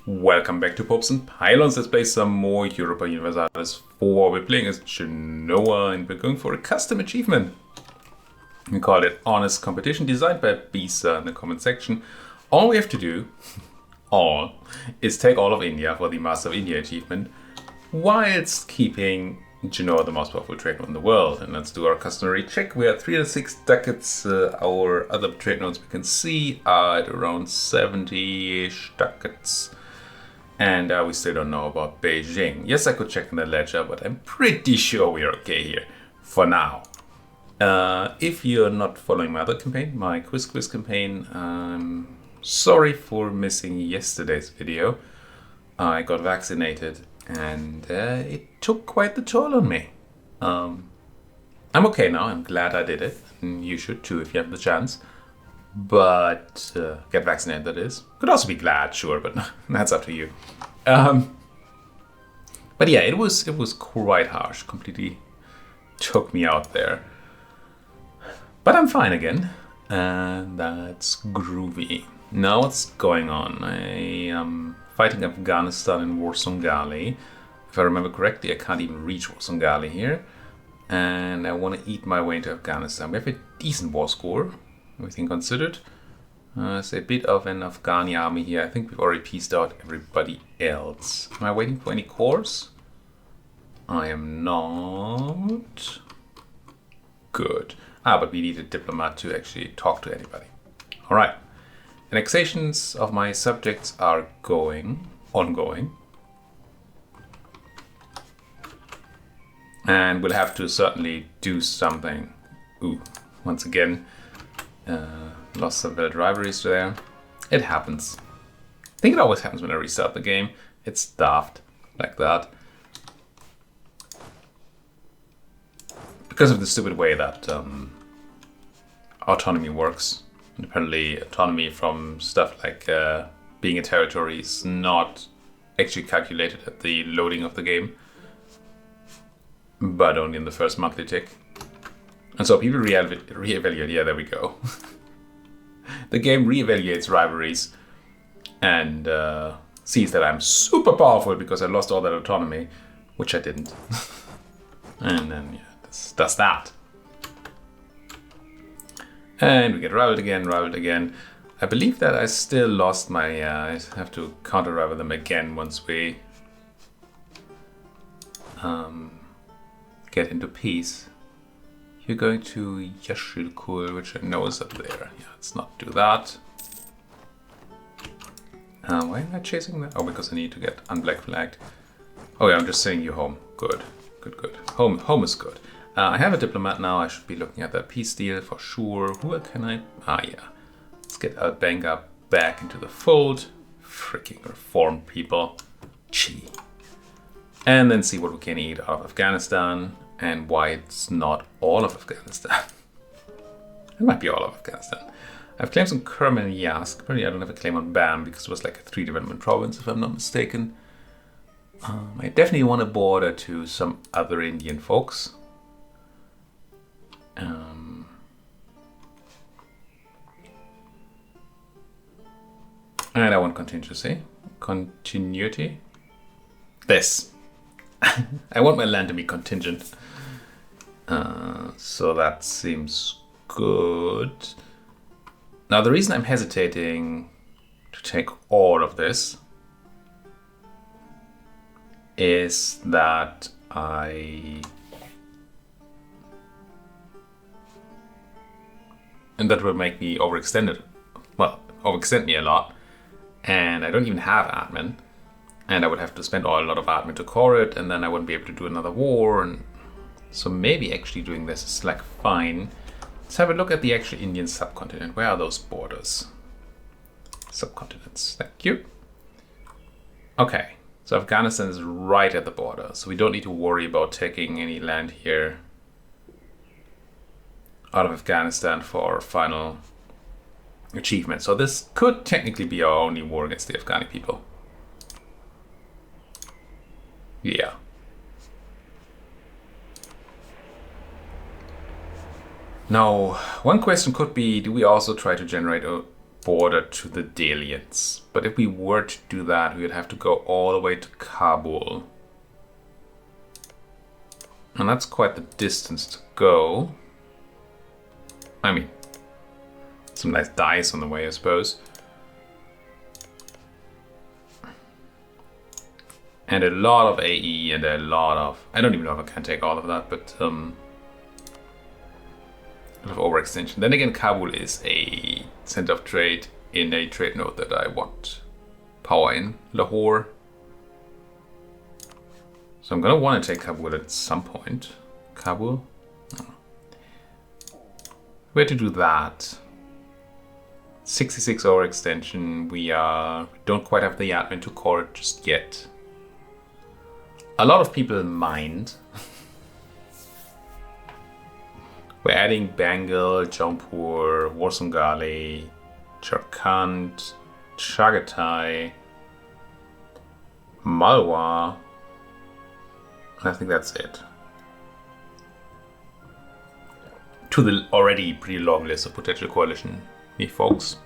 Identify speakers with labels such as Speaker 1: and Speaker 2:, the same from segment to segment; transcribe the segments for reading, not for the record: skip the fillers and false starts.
Speaker 1: Welcome back to Popes and Pylons. Let's play some more Europa Universalis 4. We're playing as Genoa and we're going for a custom achievement. We call it Honest Competition, designed by bisaVCI in the comment section. All we have to do, is take all of India for the Master of India achievement, whilst keeping Genoa the most powerful trade node in the world. And let's do our customary check. We are 306 ducats. Our other trade nodes we can see are at around 70-ish ducats. And we still don't know about Beijing. Yes, I could check in the ledger, but I'm pretty sure we're okay here for now. If you're not following my other campaign, my quiz campaign, I'm sorry for missing yesterday's video. I got vaccinated and it took quite the toll on me. I'm okay now. I'm glad I did it. And you should too if you have the chance. But get vaccinated, that is. Could also be glad, sure, but that's up to you. But yeah, it was quite harsh. Completely took me out there. But I'm fine again, and that's groovy. Now what's going on? I am fighting Afghanistan in Warsangali. If I remember correctly, I can't even reach Warsangali here. And I want to eat my way into Afghanistan. We have a decent war score, everything considered. It's a bit of an Afghani army here. I think we've already pieced out everybody else. Am I waiting for any cores? I am not. Good. But we need a diplomat to actually talk to anybody. Alright. Annexations of my subjects are ongoing. And we'll have to certainly do something. Once again, lost some valid rivalries there. It happens. I think it always happens when I restart the game. It's daft like that. Because of the stupid way that autonomy works. And apparently autonomy from stuff like being a territory is not actually calculated at the loading of the game, but only in the first monthly tick. And so people reevaluate, yeah, there we go. The game reevaluates rivalries and sees that I'm super powerful because I lost all that autonomy, which I didn't. And then, yeah, does that. And we get rivaled again. I believe that I still lost my, I have to counter-rival them again once we get into peace. You're going to Yashilkul, which I know is up there. Yeah, let's not do that. Why am I chasing that? Oh, because I need to get unblack flagged. Oh yeah, I'm just sending you home. Good. Home is good. I have a diplomat now. I should be looking at that peace deal for sure. Who can I? Yeah. Let's get Albanga back into the fold. Freaking reform people. Gee. And then see what we can eat out of Afghanistan. And why it's not all of Afghanistan. It might be all of Afghanistan. I have claims on Crimean and Yask. Apparently I don't have a claim on Bam because it was like a 3 development province if I'm not mistaken. I definitely want to border to some other Indian folks. And I want continuity. This. I want my land to be contingent. So that seems good. Now the reason I'm hesitating to take all of this is that and that will make me overextend me a lot. And I don't even have admin. And I would have to spend a lot of admin to core it, and then I wouldn't be able to do another war. And so maybe actually doing this is like fine. Let's have a look at the actual Indian subcontinent. Where are those borders? Subcontinents. Thank you. Okay. So Afghanistan is right at the border. So we don't need to worry about taking any land here out of Afghanistan for our final achievement. So this could technically be our only war against the Afghani people. Yeah. Now, one question could be, do we also try to generate border to the Delians. But if we were to do that, we would have to go all the way to Kabul. And that's quite the distance to go. I mean, some nice dice on the way, I suppose. And a lot of AE and a lot of... I don't even know if I can take all of that, but... a lot of overextension. Then again, Kabul is a center of trade in a trade node that I want power in. Lahore. So I'm gonna want to take Kabul at some point. Kabul? Oh. Where to do that? 66 overextension. We don't quite have the admin to core it just yet. A lot of people mind. We're adding Bengal, Jaunpur, Warsangali, Jharkhand, Chagatai, Malwa. I think that's it. To the already pretty long list of potential coalition folks.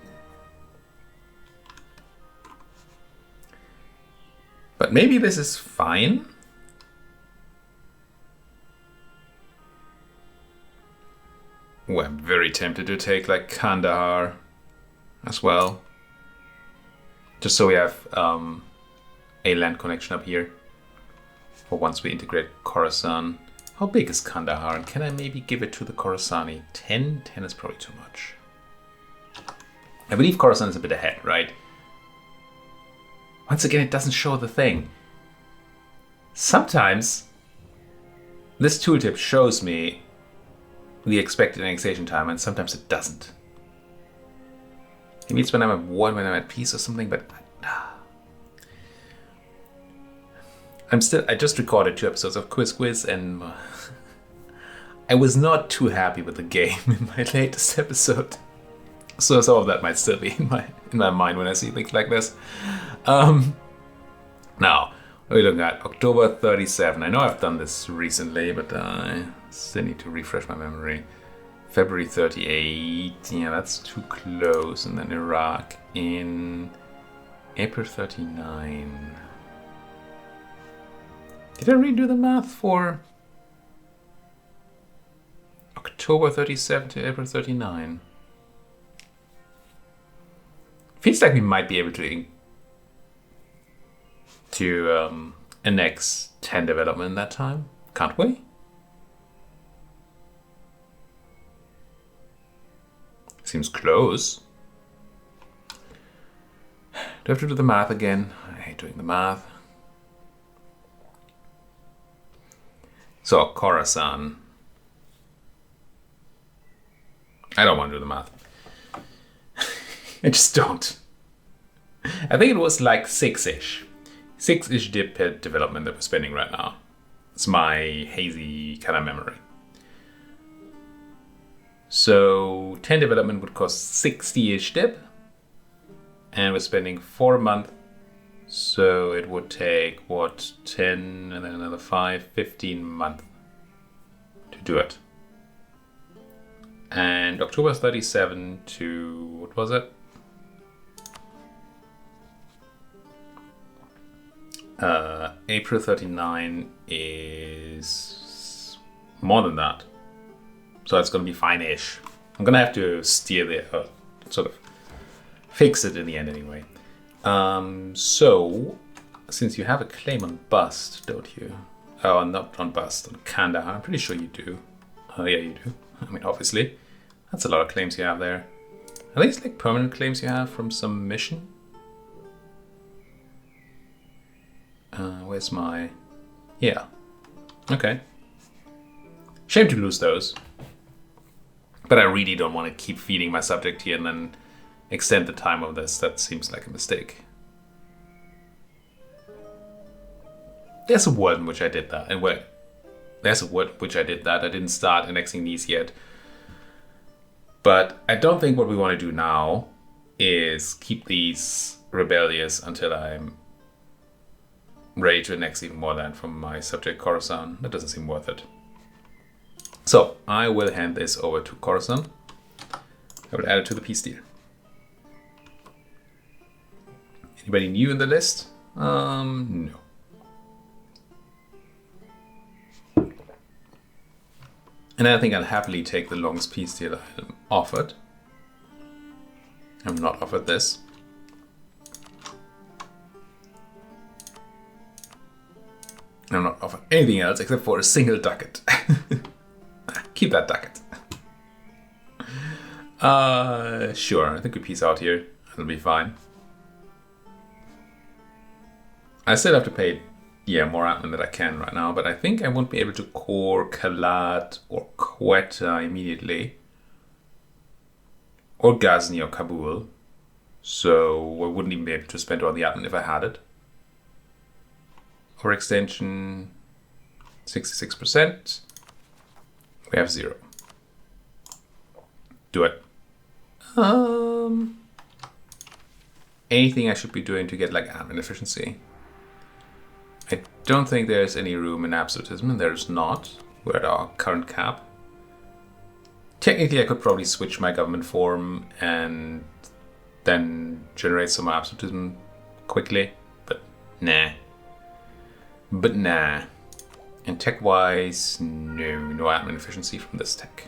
Speaker 1: But maybe this is fine. Oh, I'm very tempted to take like Kandahar as well. Just so we have a land connection up here. For once we integrate Khorasan. How big is Kandahar? And can I maybe give it to the Khorasani? 10? 10 is probably too much. I believe Khorasan is a bit ahead, right? Once again, it doesn't show the thing. Sometimes this tooltip shows me the expected annexation time, and sometimes it doesn't. Maybe it's when I'm at war, when I'm at peace or something, but I just recorded 2 episodes of Quiz, and I was not too happy with the game in my latest episode. So some of that might still be in my mind when I see things like this. Now, we're looking at October 37. I know I've done this recently, but I still need to refresh my memory. February 38. Yeah, that's too close. And then Iraq in April 39. Did I redo the math for October 37 to April 39? Feels like we might be able to annex 10 development in that time, can't we? Seems close. Do I have to do the math again? I hate doing the math. So, Khorasan. I don't want to do the math. I just don't. I think it was like 6-ish. 6-ish dip per development that we're spending right now. It's my hazy kind of memory. So 10 development would cost 60-ish dip. And we're spending 4 a month. So it would take, what, 10 and then another 5, 15 months to do it. And October 37 to, what was it? April 39 is more than that. So it's going to be fine-ish. I'm going to have to steer the, sort of fix it in the end anyway. So, since you have a claim on bust, don't you? Oh, not on bust, on Kandahar. I'm pretty sure you do. Oh, yeah, you do. I mean, obviously. That's a lot of claims you have there. Are these like permanent claims you have from some mission? Where's my... Yeah. Okay. Shame to lose those. But I really don't want to keep feeding my subject here and then extend the time of this. That seems like a mistake. There's a world in which I did that. And where there's a world in which I did that. I didn't start annexing these yet. But I don't think what we want to do now is keep these rebellious until I'm ready to annex even more land from my subject Khorasan. That doesn't seem worth it. So I will hand this over to Khorasan. I will add it to the peace deal. Anybody new in the list? No. And I think I'll happily take the longest peace deal item offered. I'm not offered this. I'm not offered anything else except for a single ducat. Keep that ducat. Sure, I think we peace out here. It'll be fine. I still have to pay, more admin than I can right now, but I think I won't be able to core Kalat or Quetta immediately. Or Ghazni or Kabul. So I wouldn't even be able to spend all the admin if I had it. Or extension 66%. We have 0. Do it. Anything I should be doing to get like admin efficiency? I don't think there's any room in absolutism, and there's not. We're at our current cap. Technically, I could probably switch my government form and then generate some absolutism quickly, but nah. And tech-wise, no admin efficiency from this tech.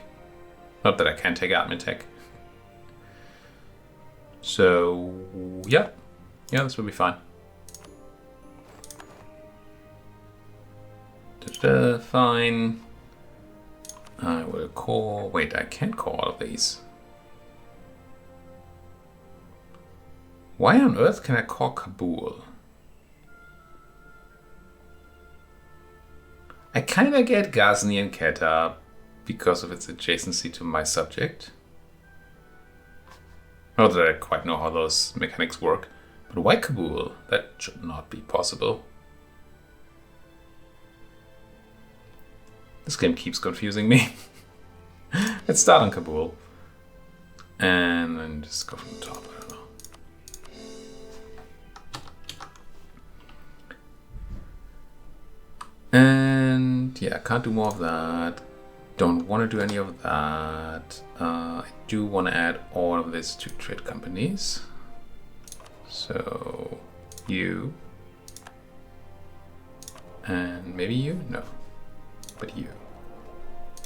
Speaker 1: Not that I can't take admin tech. So, yeah, this will be fine. Fine. I will call. Wait, I can't call all of these. Why on earth can I call Kabul? I kind of get Ghazni and Quetta because of its adjacency to my subject. Not that I quite know how those mechanics work, but why Kabul? That should not be possible. This game keeps confusing me. Let's start on Kabul. And then just go from the top, I don't know. And yeah, can't do more of that. Don't want to do any of that. I do want to add all of this to trade companies. So you. And maybe you? No. But you.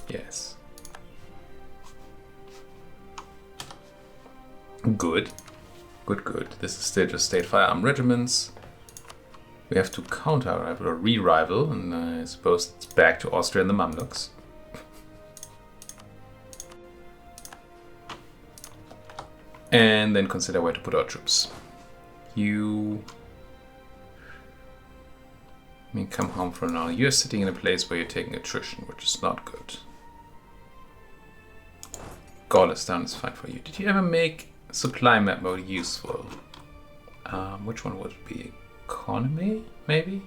Speaker 1: Yes. Good. Good. This is still just state firearm regiments. We have to counter-rival or re-rival, and I suppose it's back to Austria and the Mamluks. And then consider where to put our troops. You... come home for now. You're sitting in a place where you're taking attrition, which is not good. Gallistan is fine for you. Did you ever make supply map mode useful? Which one would it be? Economy, maybe?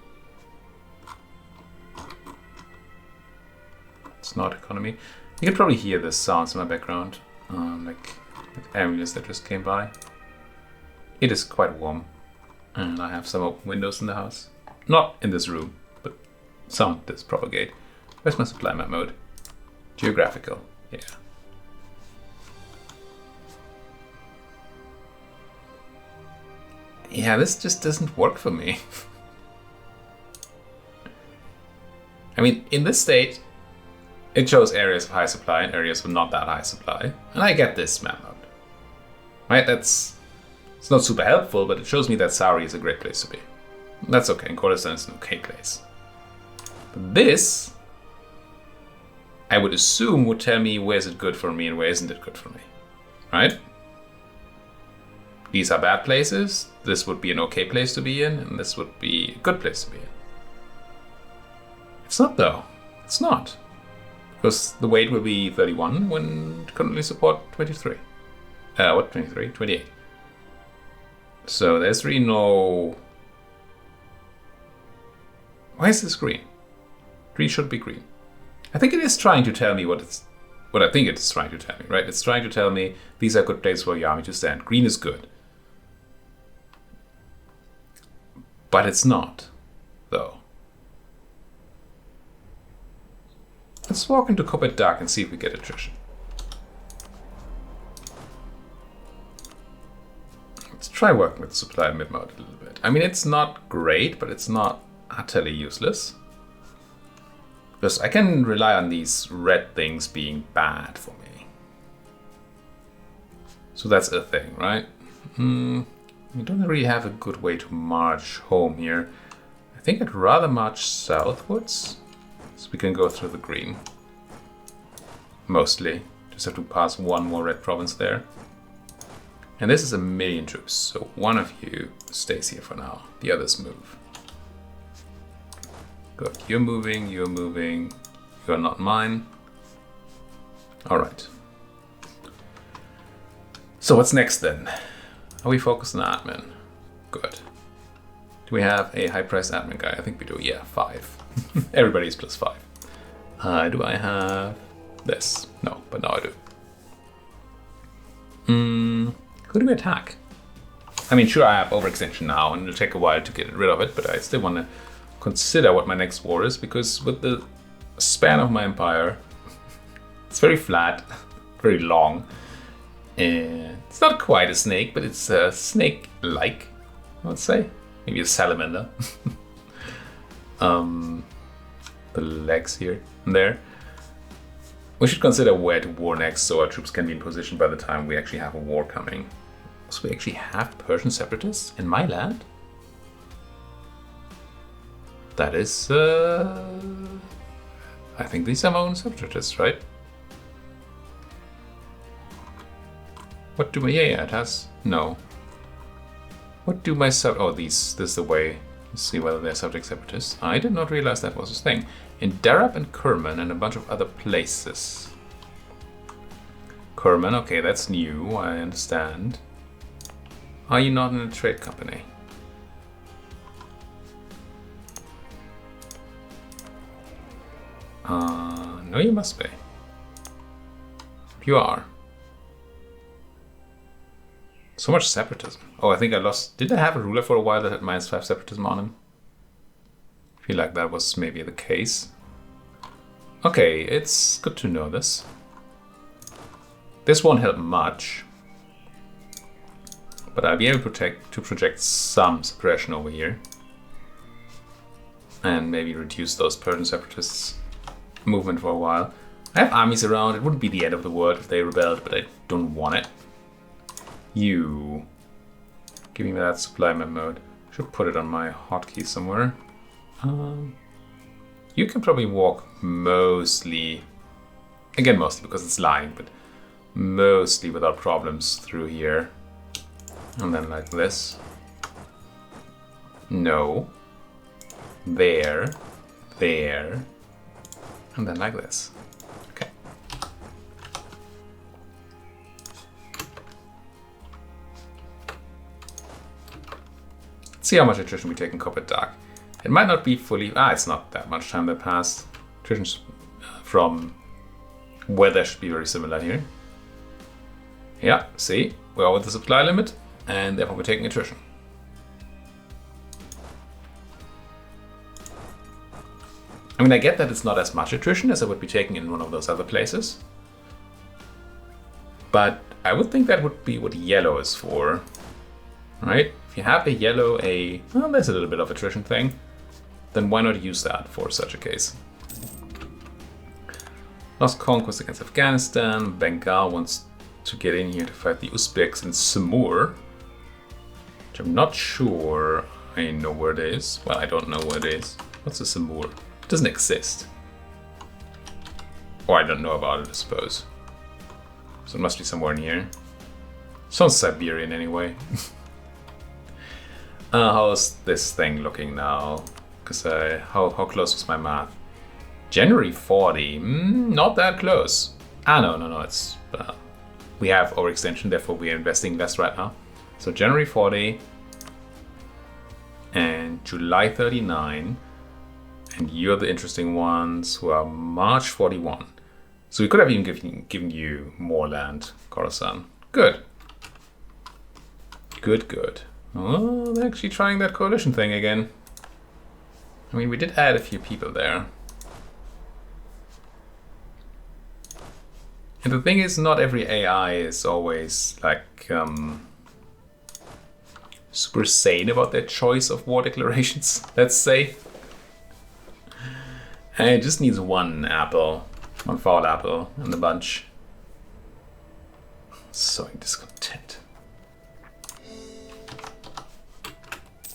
Speaker 1: It's not economy. You can probably hear the sounds in my background, like areas that just came by. It is quite warm, and I have some open windows in the house. Not in this room, but sound does propagate. Where's my supply map mode? Geographical, yeah. Yeah, this just doesn't work for me. I mean, in this state, it shows areas of high supply and areas of not that high supply. And I get this map mode. Right, it's not super helpful, but it shows me that Sauri is a great place to be. That's okay, and Kurdistan is an okay place. But this, I would assume, would tell me where is it good for me and where isn't it good for me. Right? These are bad places, this would be an okay place to be in, and this would be a good place to be in. It's not though. It's not. Because the weight will be 31 when it can only support 23. What 23? 28. So there's really no... Why is this green? Green should be green. I think it is trying to tell me what I think it's trying to tell me, right? It's trying to tell me these are good places for your army to stand. Green is good. But it's not, though. Let's walk into Combat Dark and see if we get attrition. Let's try working with supply mid mode a little bit. I mean, it's not great, but it's not utterly useless. Because I can rely on these red things being bad for me. So that's a thing, right? We don't really have a good way to march home here. I think I'd rather march southwards, so we can go through the green. Mostly. Just have to pass one more red province there. And this is 1 million troops, so one of you stays here for now. The others move. Good. You're moving, you're moving. You're not mine. Alright. So what's next then? Are we focused on admin? Good. Do we have a high-priced admin guy? I think we do. Yeah, 5. Everybody's +5. Do I have this? No, but now I do. Who do we attack? I mean, sure, I have overextension now, and it'll take a while to get rid of it, but I still want to consider what my next war is, because with the span of my empire, it's very flat, very long. It's not quite a snake, but it's a snake-like, I would say. Maybe a salamander. The legs here and there. We should consider where to war next, so our troops can be in position by the time we actually have a war coming. So we actually have Persian separatists in my land? That is... I think these are my own separatists, right? What do my... Yeah, it has... No. What do my sub... Oh, this is the way to see whether they're subject separatists. I did not realize that was a thing. In Darab and Kerman and a bunch of other places. Kerman, okay, that's new, I understand. Are you not in a trade company? No, you must be. You are. So much separatism. Oh, I think I lost... Did I have a ruler for a while that had -5 separatism on him? I feel like that was maybe the case. Okay, it's good to know this. This won't help much. But I'll be able to project some suppression over here. And maybe reduce those Persian separatists' movement for a while. I have armies around. It wouldn't be the end of the world if they rebelled, but I don't want it. You. Give me that supply mode. Should put it on my hotkey somewhere. You can probably walk mostly, again mostly because it's lying, but mostly without problems through here. And then like this. No. There. There. And then like this. Okay. Let's see how much attrition we take in Copper Dark. It might not be fully... it's not that much time that passed. Attrition from weather should be very similar here. Yeah, see? We're over the supply limit, and therefore we're taking attrition. I mean, I get that it's not as much attrition as I would be taking in one of those other places. But I would think that would be what yellow is for. Right? If you have a yellow, well, there's a little bit of attrition thing. Then why not use that for such a case? Lost conquest against Afghanistan. Bengal wants to get in here to fight the Uzbeks in Samur. Which I'm not sure I know where it is. Well, I don't know where it is. What's a Samur? It doesn't exist. Or I don't know about it, I suppose. So it must be somewhere near. Sounds Siberian anyway. How's this thing looking now? Because how close was my math? January 40, not that close. No, it's... we have overextension, therefore we are investing less right now. So January 40 and July 39, and you're the interesting ones who are March 41. So we could have even given you more land, Khorasan. Good. Good. Oh, they're actually trying that coalition thing again. I mean, we did add a few people there. And the thing is, not every AI is always like super sane about their choice of war declarations, let's say. And it just needs one foul apple in the bunch. Sowing discontent.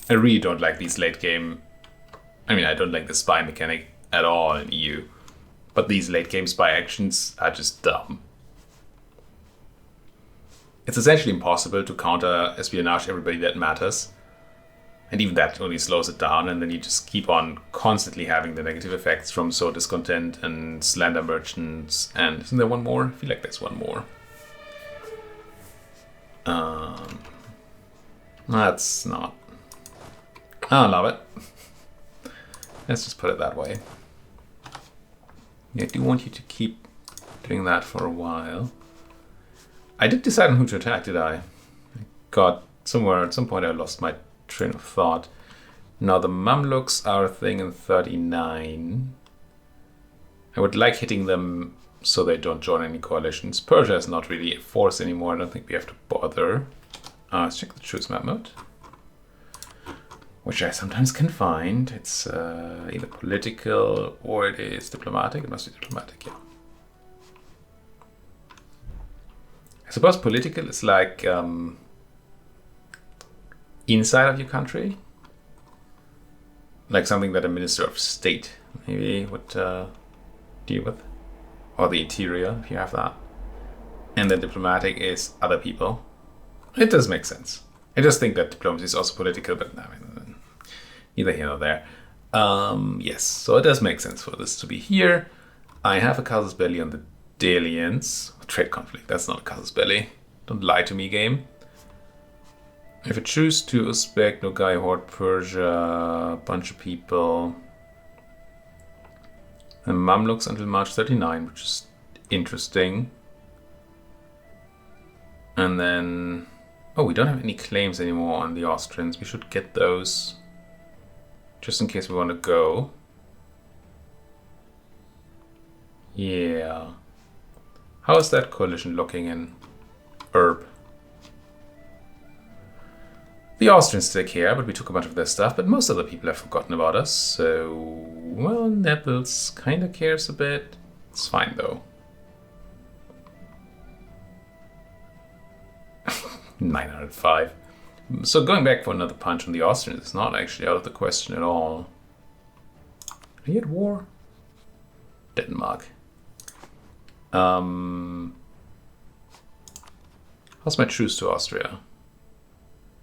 Speaker 1: I really don't like these late game. I mean, I don't like the spy mechanic at all in EU. But these late game spy actions are just dumb. It's essentially impossible to counter espionage everybody that matters. And even that only slows it down, and then you just keep on constantly having the negative effects from sow discontent and slander merchants. And isn't there one more? I feel like there's one more. That's not. I don't love it. Let's just put it that way. Yeah, I do want you to keep doing that for a while. I did decide on who to attack, did I? Got somewhere, at some point I lost my train of thought. Now the Mamluks are a thing in 39. I would like hitting them so they don't join any coalitions. Persia is not really a force anymore. I don't think we have to bother. Let's check the choose map mode, which I sometimes can find. It's either political or it is diplomatic. It must be diplomatic, yeah. I suppose political is like inside of your country. Like something that a minister of state maybe would deal with. Or the interior, if you have that. And then diplomatic is other people. It does make sense. I just think that diplomacy is also political, but I mean, neither here nor there. Yes, so it does make sense for this to be here. I have a casus belli on the Delians. Trade conflict, that's not a casus belli. Don't lie to me, game. If I choose to Uzbek, Nogai, Horde, Persia, bunch of people. And Mamluks until March 39, which is interesting. And then... Oh, we don't have any claims anymore on the Austrians. We should get those. Just in case we want to go. Yeah. How is that coalition looking in Herb? The Austrians take care, but we took a bunch of their stuff, but most other people have forgotten about us, so... Well, Naples kinda cares a bit. It's fine, though. 905. So going back for another punch on the Austrians is not actually out of the question at all. Are you at war? Denmark. How's my truce to Austria?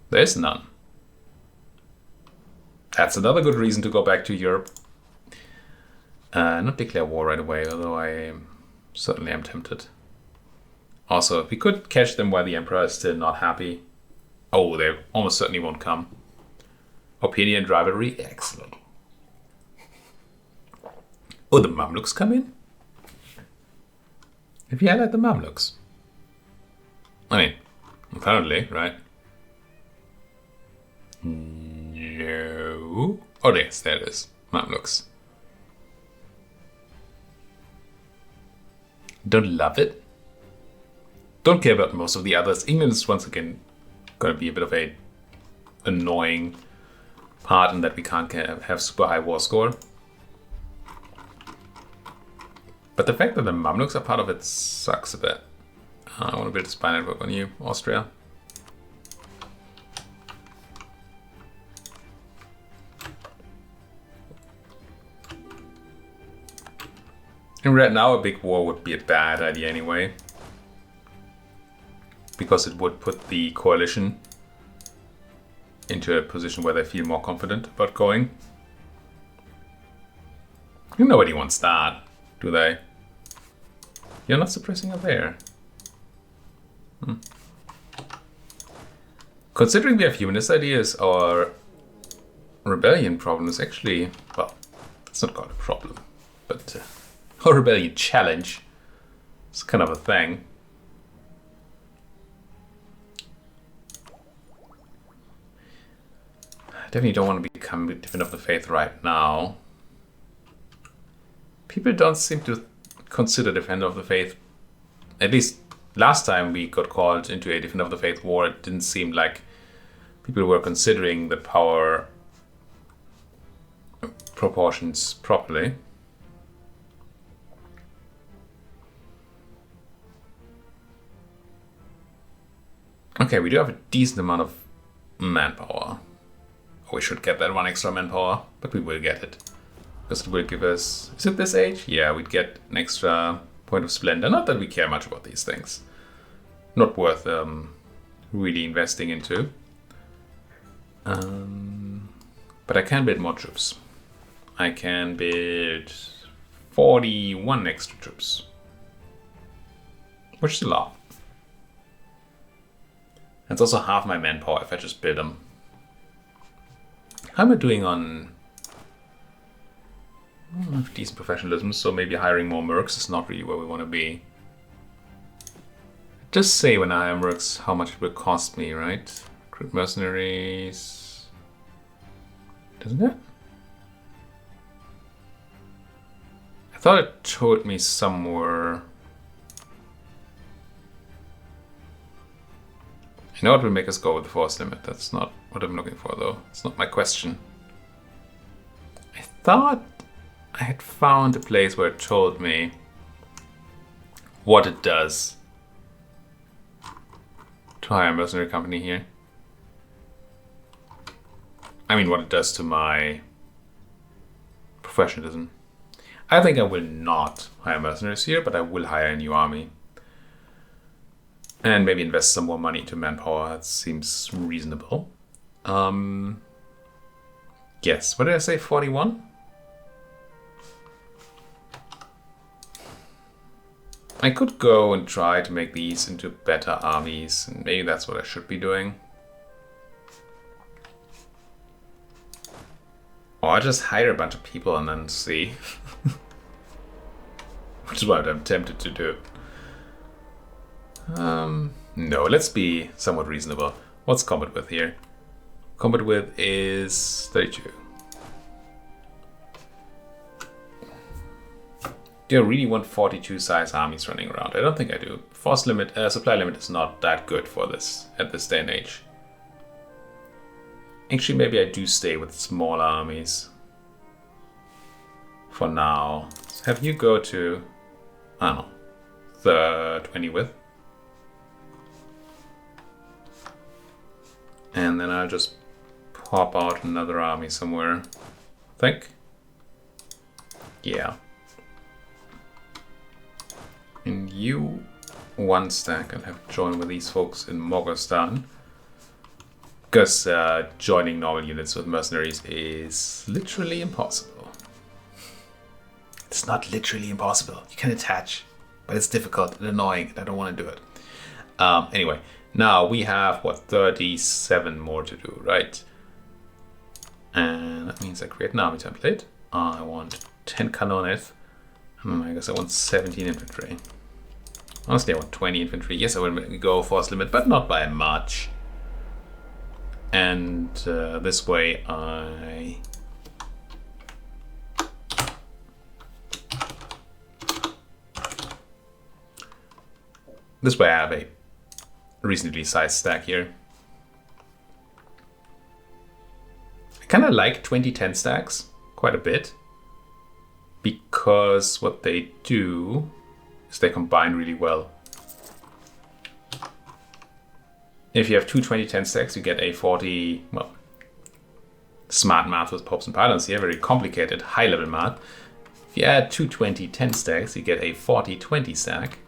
Speaker 1: There is none. That's another good reason to go back to Europe. Not declare war right away, although I certainly am tempted. Also, we could catch them while the Emperor is still not happy. Oh, they almost certainly won't come. Opinion rivalry, excellent. Oh, the Mamluks come in? Have you highlighted the Mamluks? I mean, apparently, right? No. Oh, yes, there it is. Mamluks. Don't love it. Don't care about most of the others. England is once again going to be a bit of a annoying part in that we can't have super high war score. But the fact that the Mamluks are part of it sucks a bit. I want to build a spy network on you, Austria. And right now a big war would be a bad idea anyway. Because it would put the coalition into a position where they feel more confident about going. Nobody wants that, do they? You're not suppressing her there. Considering we have humanist ideas, our rebellion problem is actually, well, it's not called a problem, but our rebellion challenge is kind of a thing. I definitely don't want to become a Defender of the Faith right now. People don't seem to consider Defender of the Faith. At least last time we got called into a Defender of the Faith war, it didn't seem like people were considering the power proportions properly. Okay, we do have a decent amount of manpower. We should get that one extra manpower, but we will get it. Because it will give us... Is it this age? Yeah, we'd get an extra point of splendor. Not that we care much about these things. Not worth really investing into. But I can build more troops. I can build 41 extra troops. Which is a lot. It's also half my manpower if I just build them. How am I doing on... I have decent professionalism, so maybe hiring more mercs is not really where we want to be. Just say when I hire mercs how much it will cost me, right? Recruit mercenaries... Doesn't it? I thought it told me somewhere... You know what will make us go with the force limit? That's not what I'm looking for, though. It's not my question. I thought I had found a place where it told me what it does to hire a mercenary company here. I mean, what it does to my professionalism. I think I will not hire mercenaries here, but I will hire a new army. And maybe invest some more money into manpower. That seems reasonable. Yes, what did I say? 41? I could go and try to make these into better armies. And maybe that's what I should be doing. Or I'll just hire a bunch of people and then see. Which is what I'm tempted to do. No, let's be somewhat reasonable. What's combat width here? Combat width is 32. Do I really want 42 size armies running around? I don't think I do. Force limit, supply limit is not that good for this at this day and age. Actually, maybe I do stay with small armies for now. So have you go to, I don't know, the 20 width. And then I'll just pop out another army somewhere, I think. Yeah. And you, one stack, I'll have to join with these folks in Moghazdan. Because joining normal units with mercenaries is literally impossible. It's not literally impossible. You can attach, but it's difficult and annoying, and I don't want to do it. Anyway. Now we have, what, 37 more to do, right? And that means I create an army template. I want 10 cannons. I guess I want 17 infantry. Honestly, I want 20 infantry. Yes, I will go force limit, but not by much. And this way I... This way I have a reasonably sized stack here. I kind of like 2010 stacks quite a bit because what they do is they combine really well. If you have two 2010 stacks, you get a 40, well, smart math with popes and pylons here, very complicated high level math. If you add two 2010 stacks, you get a 40-20 stack.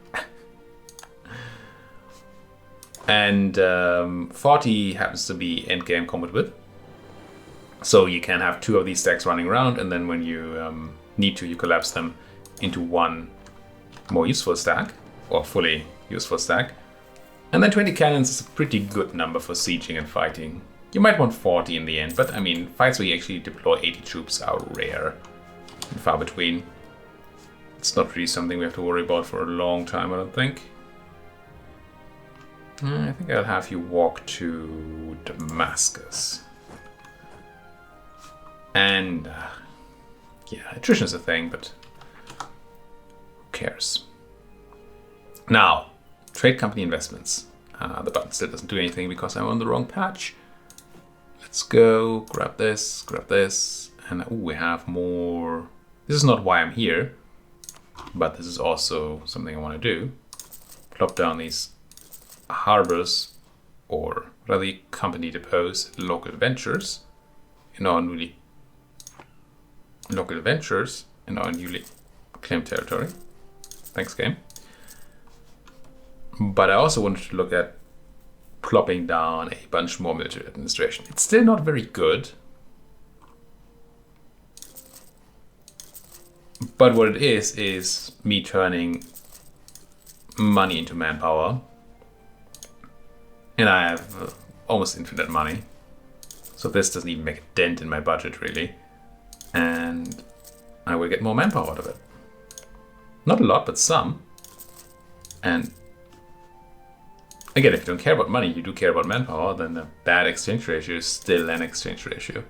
Speaker 1: And 40 happens to be endgame combat width. So you can have two of these stacks running around, and then when you need to, you collapse them into one more useful stack, or fully useful stack. And then 20 cannons is a pretty good number for sieging and fighting. You might want 40 in the end, but I mean, fights where you actually deploy 80 troops are rare and far between. It's not really something we have to worry about for a long time, I don't think. I think I'll have you walk to Damascus. And, yeah, attrition is a thing, but who cares? Now, trade company investments. The button still doesn't do anything because I'm on the wrong patch. Let's go grab this, and ooh, we have more. This is not why I'm here, but this is also something I want to do. Plop down these harbors, or rather company depots, local ventures in our newly claimed territory. Thanks, game. But I also wanted to look at plopping down a bunch more military administration. It's still not very good, but what it is me turning money into manpower, and I have almost infinite money, so this doesn't even make a dent in my budget really, and I will get more manpower out of it. Not a lot, but some. And again, if you don't care about money, you do care about manpower, then a bad exchange ratio is still an exchange ratio.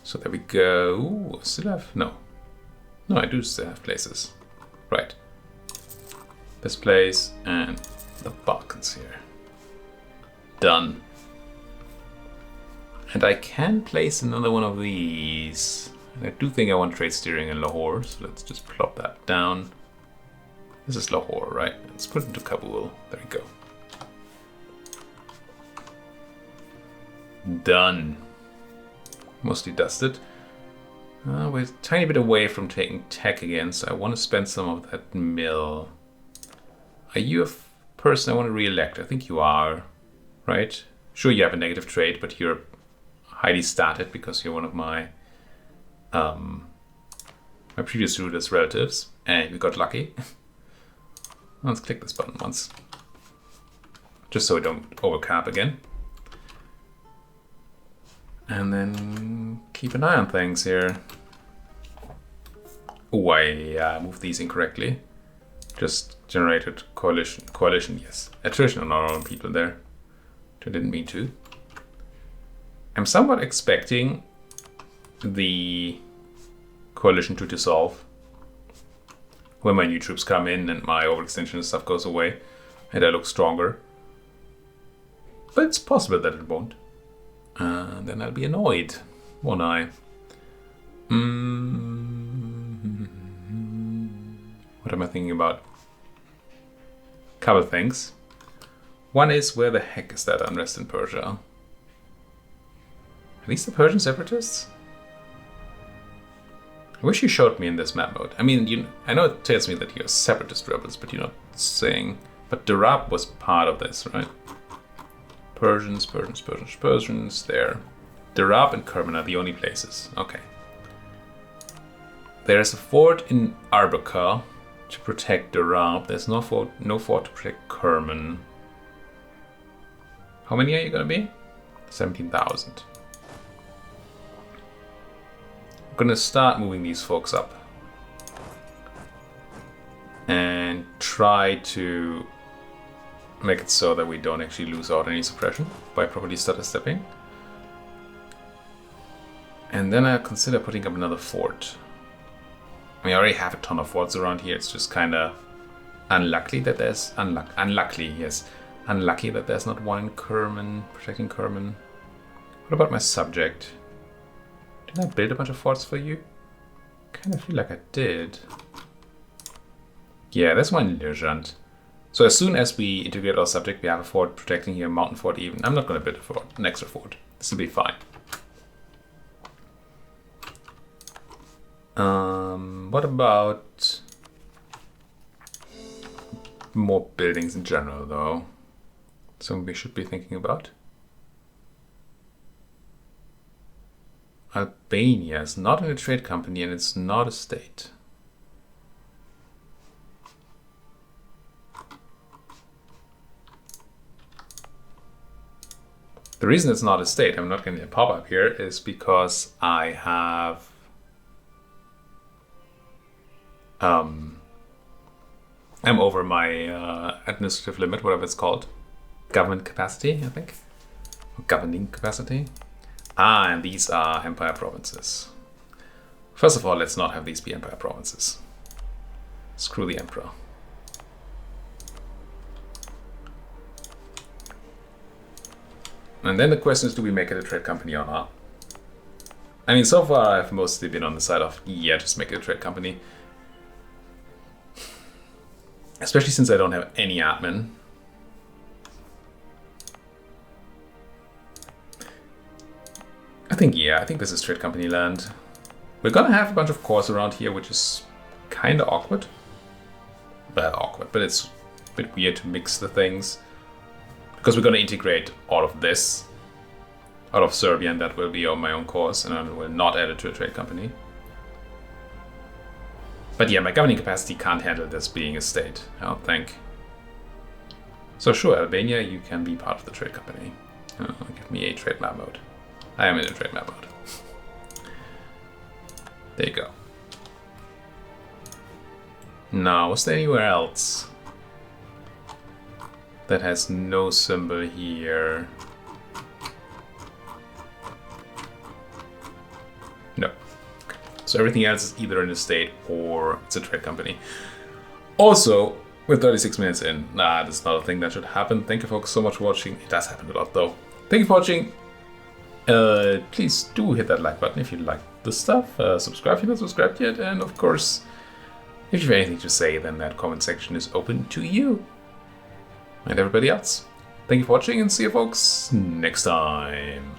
Speaker 1: So there we go. Ooh, still have, no, I do still have places. Right. This place and the Balkans here. Done. And I can place another one of these. And I do think I want trade steering in Lahore, so let's just plop that down. This is Lahore, right? Let's put it into Kabul. There we go. Done. Mostly dusted. We're a tiny bit away from taking tech again, so I want to spend some of that mill. Are you a person I want to re-elect? I think you are, right? Sure, you have a negative trade, but you're highly statted because you're one of my my previous ruler's relatives, and we got lucky. Let's click this button once, just so we don't overcap again. And then keep an eye on things here. Oh, I moved these incorrectly. Just generated coalition, yes. Attrition on our own people there. I didn't mean to. I'm somewhat expecting the coalition to dissolve when my new troops come in and my overextension and stuff goes away and I look stronger. But it's possible that it won't. And then I'll be annoyed, won't I? What am I thinking about? Couple things. One is, where the heck is that unrest in Persia? Are these the Persian separatists? I wish you showed me in this map mode. I mean, I know it tells me that you're separatist rebels, but you're not saying. But Darab was part of this, right? Persians there. Darab and Kerman are the only places. Okay. There's a fort in Arbaca to protect Darab. There's no fort to protect Kerman. How many are you gonna be? 17,000. I'm gonna start moving these folks up and try to make it so that we don't actually lose out any suppression by properly stutter stepping. And then I'll consider putting up another fort. I mean, I already have a ton of forts around here. It's just kind of unlucky that there's unlucky that there's not one in Kerman, protecting Kerman. What about my subject? Did I build a bunch of forts for you? Kind of feel like I did. Yeah, there's one in Lirjant. So as soon as we integrate our subject, we have a fort protecting here, a mountain fort even. I'm not going to build a fort, an extra fort. This will be fine. What about more buildings in general, though? Something we should be thinking about. Albania is not in a trade company and it's not a state. The reason it's not a state, I'm not getting a pop-up here, is because I have I'm over my administrative limit, whatever it's called. Government capacity, I think. Or governing capacity. And these are empire provinces. First of all, let's not have these be empire provinces. Screw the emperor. And then the question is, do we make it a trade company or not? I mean, so far I've mostly been on the side of, yeah, just make it a trade company. Especially since I don't have any admin. I think this is trade company land. We're gonna have a bunch of cores around here, which is kind of awkward. Well, awkward, but it's a bit weird to mix the things. Because we're gonna integrate all of this out of Serbia, and that will be on my own cores, and I will not add it to a trade company. But yeah, my governing capacity can't handle this being a state, I don't think. So sure, Albania, you can be part of the trade company. Give me a trade map mode. I am in a trade map mode. There you go. Now, is there anywhere else that has no symbol here? No. So everything else is either in a state or it's a trade company. Also, with 36 minutes in, that's not a thing that should happen. Thank you folks so much for watching. It does happen a lot though. Thank you for watching. Please do hit that like button if you like the stuff. Subscribe if you're not subscribed yet. And of course, if you have anything to say, then that comment section is open to you. And everybody else. Thank you for watching and see you folks next time.